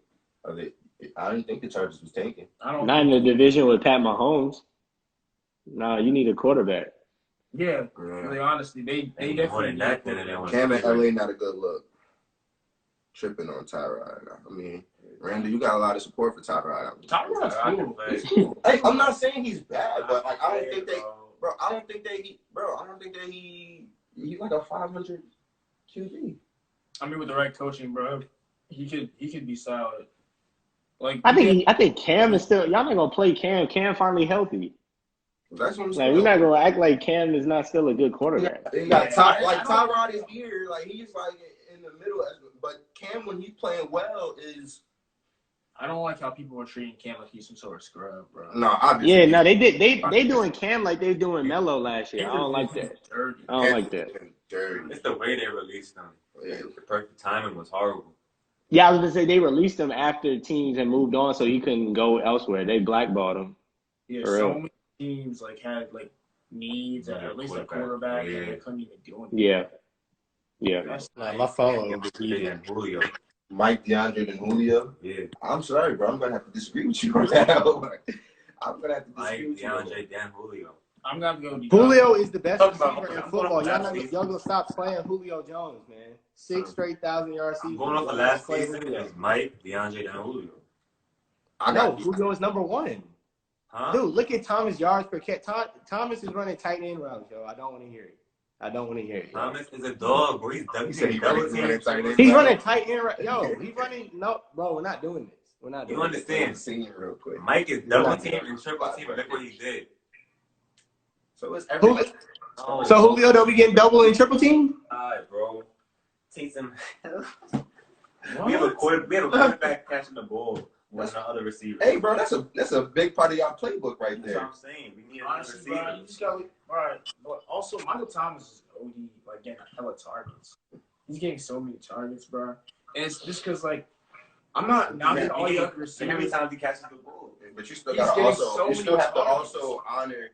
I didn't think the Chargers was tanking. I don't. Not in the division with Pat Mahomes. Nah, you need a quarterback. Yeah, really, honestly, they definitely need that. Cam in LA not a good look. Tripping on Tyrod. I mean, Randall, you got a lot of support for Tyrod. Tyrod's cool. Hey, I'm not saying he's bad, but like I don't think that he's like a 500 QB. I mean, with the right coaching, bro, he could be solid. Like I think Cam is still. Y'all not gonna play Cam. Cam finally healthy. That's what I'm Like saying. we're not gonna act like Cam is not still a good quarterback. You got Tyrod is here, like he's like in the middle. But Cam, when he's playing well, is. I don't like how people are treating Cam like he's some sort of scrub, bro. No, obviously. Yeah, no, they doing Cam like they doing Melo last year. I don't like that. Dirty. I don't like that. Dirty. It's the way they released him. Yeah. The perfect timing was horrible. Yeah, I was gonna say they released him after teams had moved on, so he couldn't go elsewhere. They blackballed him. Yeah, For so real. many teams like had like needs Yeah, at least a quarterback. quarterback, Yeah. and they couldn't even do anything. Yeah. That's My phone was Yeah, eating. Julio. Mike, DeAndre, and Julio. Yeah. I'm sorry, bro. I'm gonna have to disagree with you on that. I'm gonna have to Mike, disagree with you. on that. DeAndre, Dan Julio. I'm gonna go. Julio is the best Talking about- receiver in I'm football. going off last Y'all gonna stop playing Julio Jones, man. 6 straight 1,000-yard seasons. Going off the last Play season, Julio. it was Mike, DeAndre, Dan Julio. I No, got Julio is number 1. Huh? Dude, look at Thomas yards per catch. Thomas is running tight end routes, yo. I don't want to hear it. Thomas is a dog, bro. He's You said he running tight end. He's running tight end. Yo, he's running. No, bro, we're not doing this. We're not doing You this. understand? Sing it real quick. Mike is double team and triple team. Look what he did. So it's every. Oh, So Julio, though, we getting double and triple team? alright, bro. Taysom. We have a quarterback catching the ball with the other receiver. Hey, bro, that's a big part of y'all playbook right That's what there. I'm saying. We need a Honestly, receiver. bro, you just got all right. But also, Michael Thomas is OD, like getting hella targets. He's getting so many targets, bro. And it's just because like I'm not knocking all the other How many receivers. times he catches the ball? But you still He's gotta getting also so you still many have to targets. also honor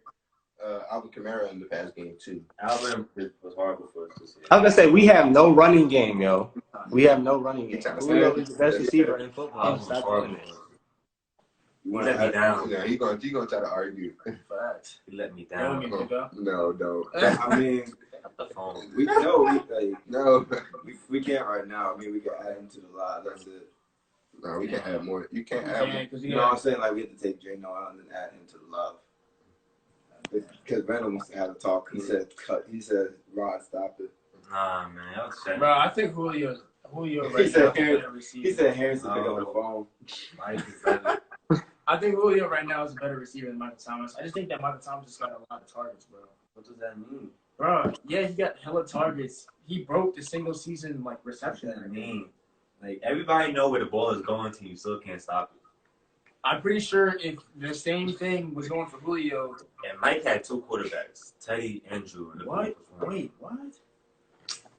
Alvin Kamara in the past game too. Alvin was horrible for us this year. I was gonna say we have no running game, yo. We have no running game. trying to Julio say- is the best receiver in football. Alvin was Stop horrible doing for this. us. He let me down. Yeah, he gonna try to argue. Facts. He let me Don't down. get picked up. No, don't. I mean, Cut the phone. we know No, we can't right now. I mean, we can add him to the lot. That's it. no, we can't add more. You can't add more. Yeah, because You know what I'm saying? Like, we have to take Jano out and then add him to the lot. Because Venom wants to have a talk. He said, Rod, stop it. Nah, man. That was shit. Bro, I think Julio He right said now is a Harris- better receiver. He said Harrison pick up the phone. Mike is better. I think Julio right now is a better receiver than Michael Thomas. I just think that Michael Thomas just got a lot of targets, bro. What does that mean? Bro, yeah, he got hella targets. He broke the single season like reception. What does that mean? Like, everybody know where the ball is going to. You still can't stop it. I'm pretty sure if the same thing was going for Julio. And Mike had two quarterbacks, Teddy and Drew. And What? Wait, what?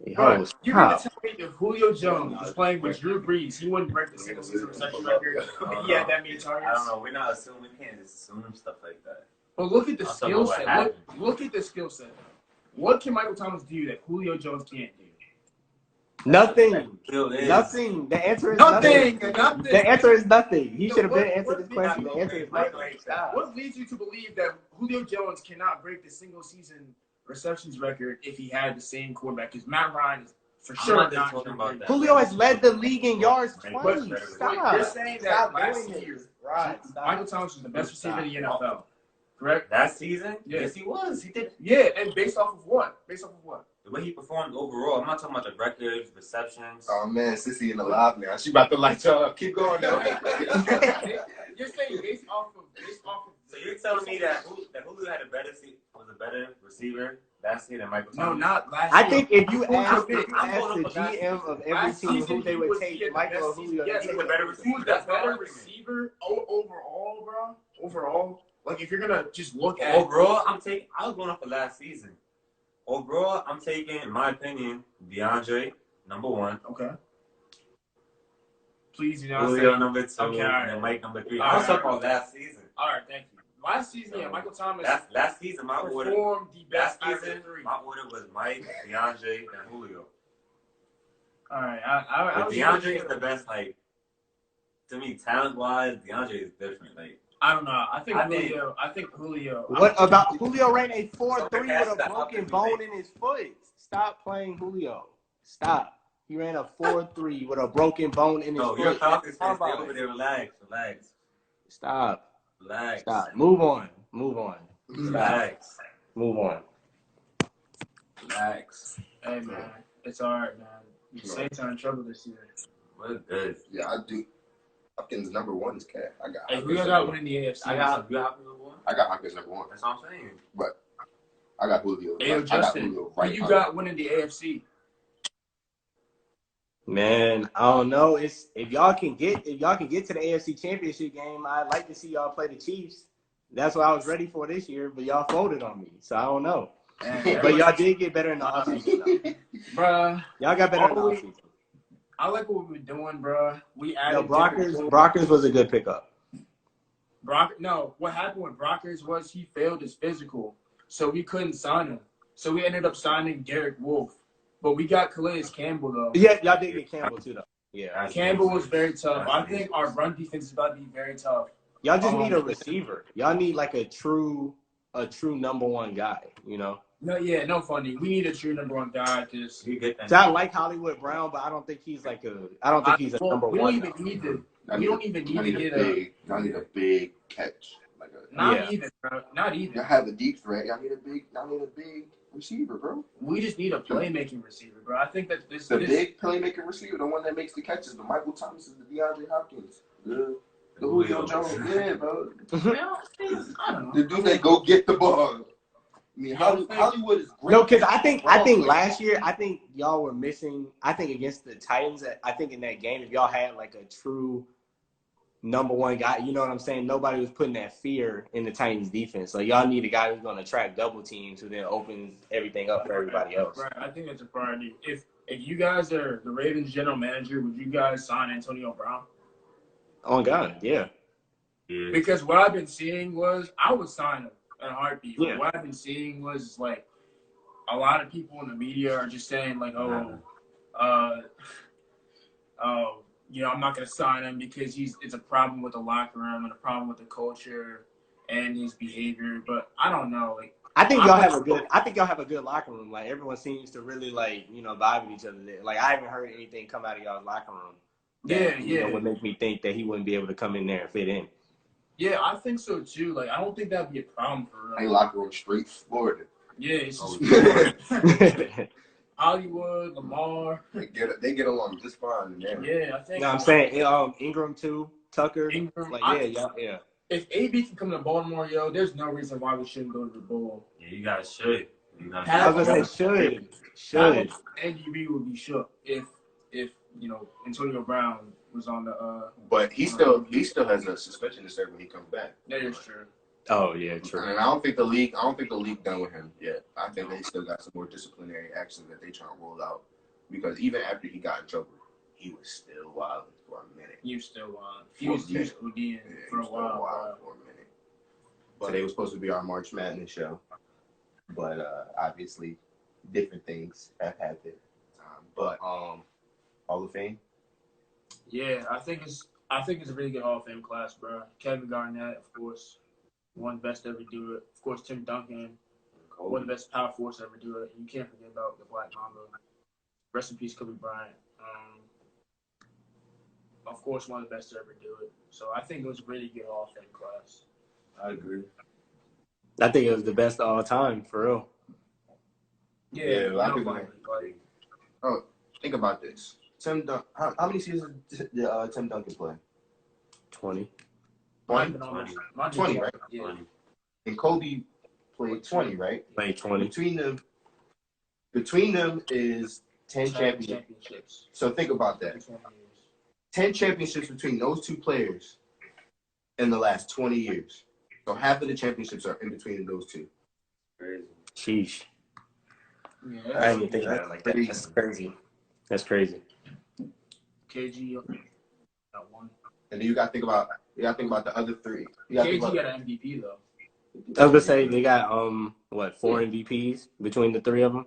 Yo, Bro, you're gonna stop. tell me if Julio Jones was playing with Drew Brees, he wouldn't break the single season reception record if he had that many targets? I don't know. We're not assuming. We can't just assume stuff like that. But look at the I'll tell skill you what set. happened. Look at the skill set. What can Michael Thomas do that Julio Jones can't do? Nothing. Still is. Nothing. The answer is Nothing. nothing. Nothing. The answer is nothing. He So should have been what- answered what this question. The answer is Mike nothing. hates Stop. What leads you to believe that Julio Jones cannot break the single season receptions record if he had the same quarterback? Because Matt Ryan is for I'm sure not just not talking about that. Julio has led the league in yards But- 20. But Stop. you're saying that Stop last doing year, this. Right. Stop. Michael Thomas was the best receiver in the Stop. NFL. Correct? That season? Yeah. Yes, he was. He did. Yeah, and based off of what? Based off of what? The way he performed overall. I'm not talking about the records, receptions. Oh man, Sissy in the live now. She about to light y'all up. Keep going though. You're saying based off of So you're telling me that Julio had was a better receiver last year than Michael no, Thomas? not last I year. think if you Who ask was the it? I'm going up against- GM of every Last team season, who they he would was take, the Michael or best Julio, season. they Yes, take the better Julio. Who's the That's my better argument. receiver overall, bro? Overall, like if you're gonna just look at Overall, I was going off of last season. Overall, I'm taking, in my opinion, DeAndre, number one. Okay. Please do not Julio, say. number two. Okay, all right. And Mike, number three. All I was right. talking about last season. All right, thank you. Last season, yeah, Michael Thomas Last season, my order. performed the best Last out of the season, three. my order was Mike, DeAndre, and Julio. All right, I But was DeAndre is the best, like, to me, talent-wise, DeAndre is different. Like, I don't know. I think I think- Julio. What about Julio ran a 4.3 That's with a the broken opposite bone thing. in his foot? Stop playing Julio. Stop. He ran a 4.3 with a broken bone in his no, foot. you're Falcons How fans. Stay about over it? there. Relax. Stop. Relax. Stop. Move on. Move on. Relax. Move on. Relax. Hey man, it's all right, man. The Saints are in trouble this year. We're good. Yeah, I do. Hopkins number one is cat. I got. Hey, Hopkins who y'all number got one. winning the AFC? You got number one? I got Hopkins number one. That's what I'm saying. I got Julio. Hey, yo, I got Justin, Julio who right you under. got winning the AFC? Man, I don't know. It's if y'all can get to the AFC Championship game, I'd like to see y'all play the Chiefs. That's what I was ready for this year, but y'all folded on me, so I don't know. But y'all did get better in the offseason, though. Bruh, Y'all got better in the Always- offseason. I like what we've been doing, bruh. We added No, different- Brockers was a good pickup. No, what happened with Brockers was he failed his physical, so we couldn't sign him. So we ended up signing Garrett Wolf. But we got Calais Campbell, though. Yeah, y'all did get Campbell too, though. Yeah, Campbell was very tough. I think our run defense is about to be very tough. y'all just need a receiver. Y'all need like a true number one guy. You know. No funny. We need a true number one guy because You get that. So I like Hollywood Brown, but I don't think he's like a. I don't think he's a number we one. don't even need to. I We need don't even need I to need get a big. I need a big catch. Like a. Not Yeah. even, bro. Not even. Y'all have a deep threat. Y'all need a big receiver, bro. We just need a playmaking receiver, bro. I think that this. The big playmaking receiver, the one that makes the catches. The Michael Thomas is the DeAndre Hopkins. The Julio Jones. Yeah, bro. I don't know. The dude that go get the ball. I mean, Hollywood is great. No, because I think last year, I think y'all were missing. I think against the Titans, I think in that game, if y'all had like a true number one guy, you know what I'm saying? Nobody was putting that fear in the Titans defense. Like y'all need a guy who's going to attract double teams, who then opens everything up for everybody else. Right, I think that's a priority. If you guys are the Ravens general manager, would you guys sign Antonio Brown? On God, yeah. Because what I've been seeing was I would sign him in a heartbeat. Yeah. What I've been seeing was like a lot of people in the media are just saying like, I'm not going to sign him because it's a problem with the locker room and a problem with the culture and his behavior. But I don't know. Like, I think y'all have a good locker room. Like everyone seems to really vibe with each other there. Like I haven't heard anything come out of y'all's locker room that would make me think that he wouldn't be able to come in there and fit in. Yeah, I think so too. Like I don't think that'd be a problem for Hey, locker room straight Florida. Yeah, it's just Hollywood, Lamar. They get along just fine. Yeah, I think. No, I'm saying Ingram too, Tucker. Ingram, yeah. If AB can come to Baltimore, there's no reason why we shouldn't go to the Bowl. Yeah, you guys should. I was gonna say should. NDB would be shook if Antonio Brown was on the. But he still has a suspension to serve when he comes back. That is true. Oh yeah, true. And I don't think the league done with him yet. I think they still got some more disciplinary actions that they trying to roll out. Because even after he got in trouble, he was still wild for a minute. He was still wild. He was ODing for a while. For a minute. But today was supposed to be our March Madness show, but obviously different things have happened. But Hall of Fame. Yeah, I think it's a really good Hall of Fame class, bro. Kevin Garnett, of course. One of the best to ever do it. Of course, Tim Duncan, one of the best power forwards to ever do it. You can't forget about the Black Mamba. Rest in peace, Kobe Bryant. Of course, one of the best to ever do it. So I think it was a really good Hall of Fame class. I agree. I think it was the best of all time, for real. Yeah, a lot of people. Think about this. How many seasons did Tim Duncan play? 20. 20, right? Yeah. 20. And Kobe played 20, right? Played 20. Between them is 10 championships. So think about that. 10 championships between those two players in the last 20 years. So half of the championships are in between those two. Crazy. Sheesh. Yeah, I didn't even think about it like that. That's crazy. That's crazy. KG got one. And then you got to think about the other three. KG got an MVP though. I was gonna say they got 4 MVPs between the three of them.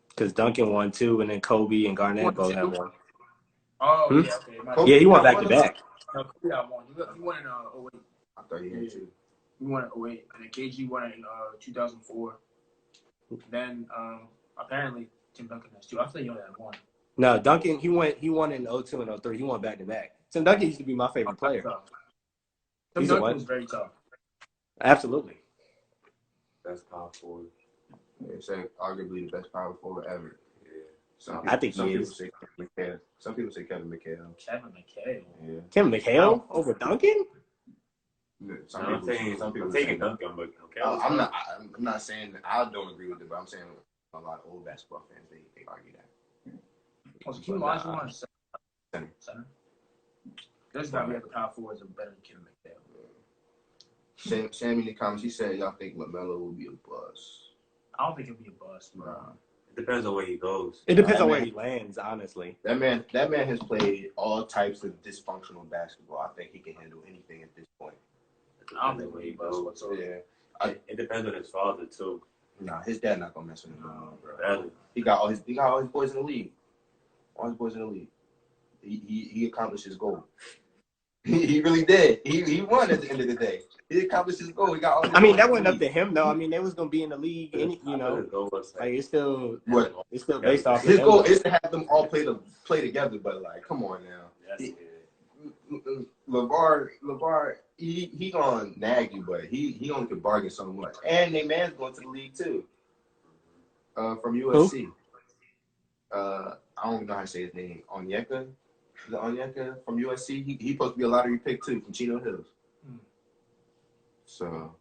Because Duncan won 2, and then Kobe and Garnett both had 1. Oh, yeah, okay. Yeah, he won back to back. No, Kobe got 1. He won in 08. I thought he had 2. He won in 08, and then KG won in 2004. Then apparently Tim Duncan has 2. I thought he only had 1. No, Duncan, he won in 02 and 03. He won back to back. Tim Duncan used to be my favorite player. Tim Duncan was very tough. Absolutely. Best power forward. Yeah, saying arguably the best power forward ever. Yeah. I think he is. Some people say Kevin McHale. Kevin McHale. Yeah. Kevin McHale over Duncan? Yeah, Some people taking Duncan, but okay. I'm not saying that I don't agree with it, but I'm saying a lot of old basketball fans they argue that. Was Kim Olajuwon center? There's not many power forwards that are better than Kevin McHale. Sammy in the comments, he said y'all think LaMelo will be a bust. I don't think he'll be a bust, bro. It depends on where he goes. It depends on where he lands, honestly. That man has played all types of dysfunctional basketball. I think he can handle anything at this point. I don't think where he goes whatsoever. Yeah. It depends on his father too. Nah, his dad not gonna mess with him, bro. Really? He got all his boys in the league. All his boys in the league. He accomplished his goal. He really did. He won at the end of the day. He accomplished his goal. He got all his that wasn't up to him though. I mean, they was gonna be in the league, like it's still based off. His goal is to have them all play together. But like, come on now. LeVar, he gonna nag you, but he only can bargain so much. And their man's going to the league too. From USC. I don't know how to say his name. Onyeka. the Onyeka from USC. He supposed to be a lottery pick too from Chino Hills. So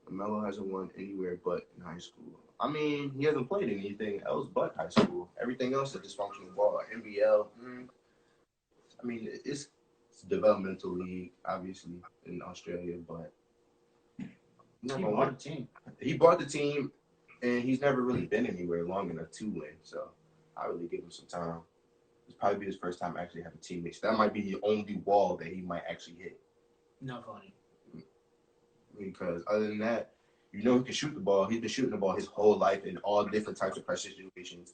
LaMelo hasn't won anywhere but in high school. I mean, he hasn't played anything else but high school. Everything else is dysfunctional ball. NBL. I mean, it's a developmental league, obviously, in Australia, but He bought the team. He bought the team, and he's never really been anywhere long enough to win. So I really give him some time. It's probably be his first time actually having teammates. That might be the only wall that he might actually hit. No funny. Because other than that, you know he can shoot the ball. He's been shooting the ball his whole life in all different types of pressure situations.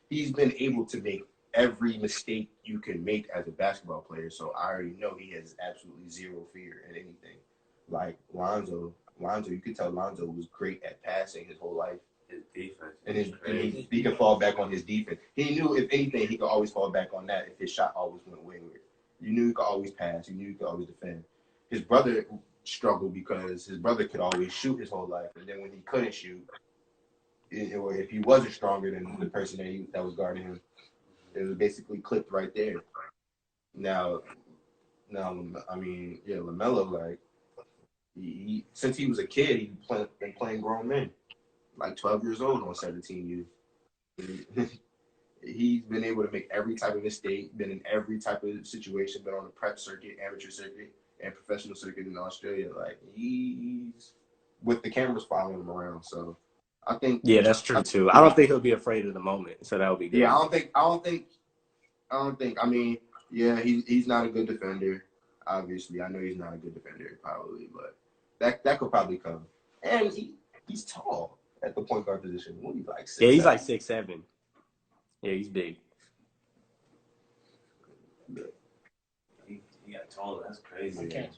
He's been able to make every mistake you can make as a basketball player. So I already know he has absolutely zero fear in anything. Like Lonzo, you could tell Lonzo was great at passing his whole life. His defense. And he could fall back on his defense. He knew if anything, he could always fall back on that if his shot always went wayward. You knew he could always pass. You knew he could always defend. His brother struggled because his brother could always shoot his whole life. And then when he couldn't shoot, or if he wasn't stronger than the person that was guarding him, it was basically clipped right there. Now, I mean, yeah, LaMelo, like, he since he was a kid, he's been playing grown men, like 12 years old on 17U. He's been able to make every type of mistake, been in every type of situation, been on the prep circuit, amateur circuit, and professional circuit in Australia. Like, he's with the cameras following him around. So I think that's true too. I don't think he'll be afraid of the moment, so that would be good. Yeah, I don't think. I mean, yeah, he's not a good defender. Obviously, I know he's not a good defender, probably, but that could probably come. And he's tall at the point guard position. What he's like? 6'7"? Yeah, he's like 6'7". Yeah, he's big. He got taller. That's crazy. You can't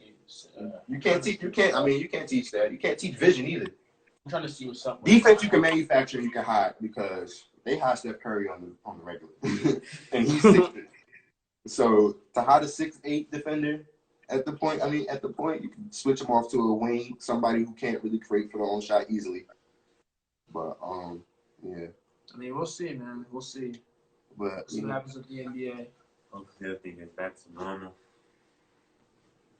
teach that. You can't teach vision either. I'm trying to see what's up. Defense you can manufacture, you can hide, because they hide Steph Curry on the regular, and he's 6'3". So to hide a 6'8" defender at the point, you can switch him off to a wing, somebody who can't really create for their own shot easily. But yeah. I mean, we'll see, man. We'll see. But See what happens with the NBA. Hopefully everything gets back to normal.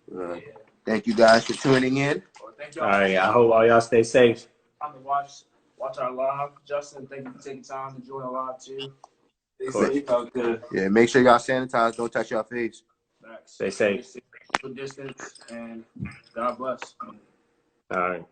Yeah. Thank you guys for tuning in. Well, thank All y'all. right, I hope all y'all stay safe. Time to watch our live. Justin, thank you for taking time to join our live too. course. Yeah, make sure y'all sanitize. Don't touch your face. Max. Stay safe. Good distance, and God bless. All right.